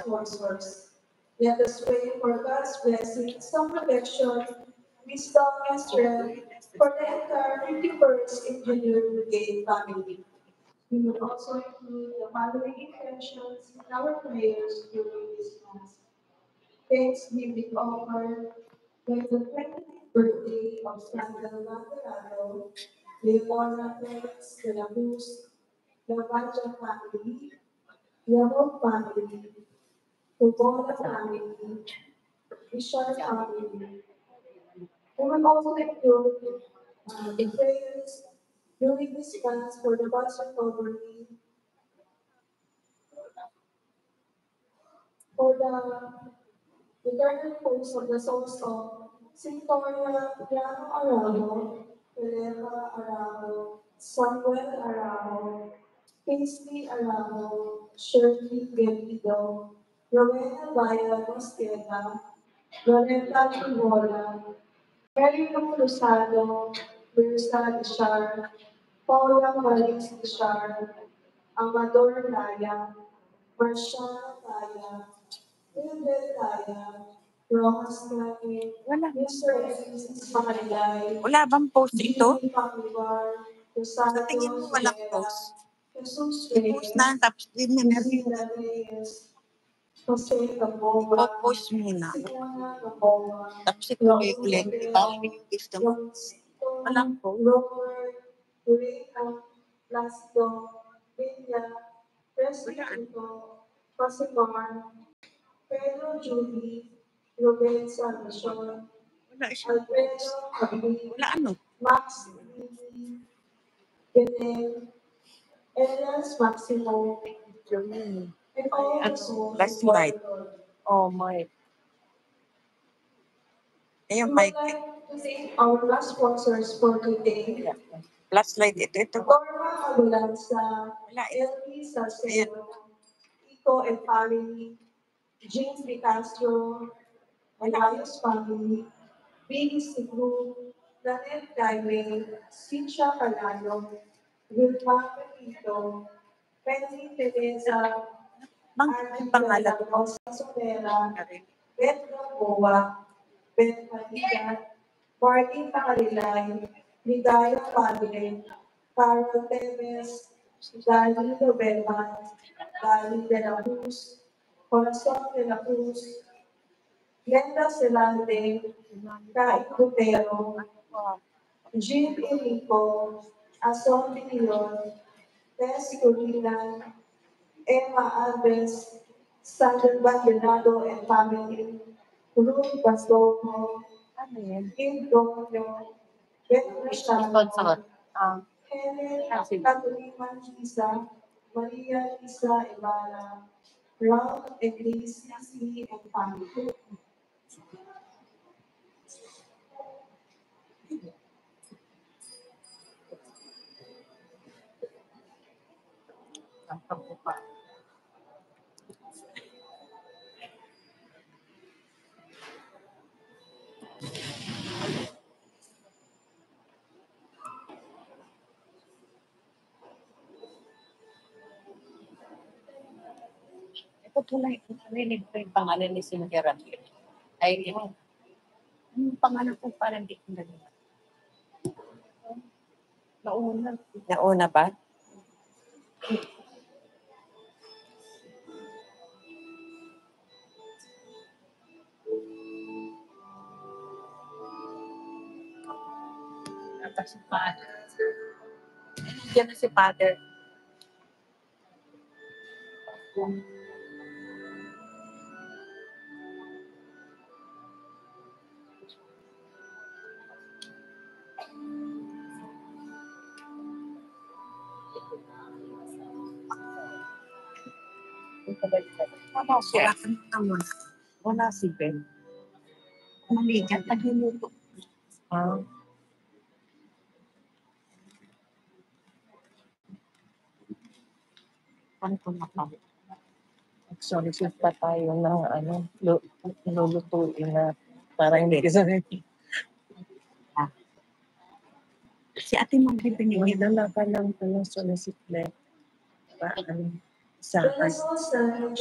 sponsors. Let us pray for God's blessings, some protection, wisdom, and strength for the entire 51st Engineer Brigade family. We will also include the following intentions in our prayers during this Mass. Thanksgiving offered by the 25th birthday of Sandal Magalado, Leonora Perez de la Cruz, the Vaja family, Yamo family, Tubola family, Vishal family. We will also include the prayers during this Mass for the bus recovery, for the eternal host of the souls of Victoria Piano Araujo, Peleva Araujo, Samuel Araujo, Kingsley Araujo, Shirley Galido, Rowena Vaya Mosqueda, Loretta Tubola, Erino Rosado, Mirza Ishar, Paula Maris Ishar, Amador Naya, Marshall Taya, Mildred Taya, Rojas Nani, Wala. Mr. Francis Pakalay, Wala bang post ito? Gini Pakibar, Sa Rosario tingin mo walang Rivera, post? Jesus I-post na, Reyes, tapos din mo na rin. Priscilla Reyes, Jose Gamboa, I-post muna. Simona Gamboa, Tapos Raul ituloy-ulit. Rivero, Bawal yung gusto mo. Roncito, Walang post. Robert, Eureka, Placido, Villa, Presidento, Pasimar, Pedro Judy, Ruben Salvacion, Wala siyang Alfredo post. Cabri, Wala ano? Max Lili, Genel, Elias Maximo, Yun. and all the Ano? souls Last who light. are Lord. Oh my. We Ayun, would mic. like to thank our last sponsors for today. Last light. Ito. Norma Abulanza, Wala. Elvi Salcedo, Iko and family, James De Castro, Elias family, Biggie Siglu, Nanette Jaime, Cynthia Calano, Wilma Pepito, Penny Teresa, Bang Angie pangalan Bella mo? Rosa Solera, Na rin. Beth Gamboa, Beth Maria, Martin Pakalilay, Ligaya Padre, Carol Teves, Dali Novema, Dali de la Cruz, Corazon de la Cruz, Glenda Celante, Kai Cotero, Jim Inico, Ason Leon, Tess Corina, Emma Alves, Sandra Bernardo and family, Ruth Bastoco, Ano yan? Kim Donio, Beth Rashado, Helen Catalina Lisa, Maria Lisa Ibarra, Ralph and Grace Sisi and family. Ito tuloy. Narinig ko yung pangalan ni Cynthia Ramirez. Ay, yung pangalan ko parang di ko narinig. Nauna. Nauna ba? Ata si Father. Diyan na si Father. Tama siya. Wala si Ben. Maligat. Nagluluto. Ah. Ano ko makaw? Solicit pa tayo ng lulutuin na parang hindi ka sanay. Si ate mo bibili. Dala ka lang solicit na. Sa The results that are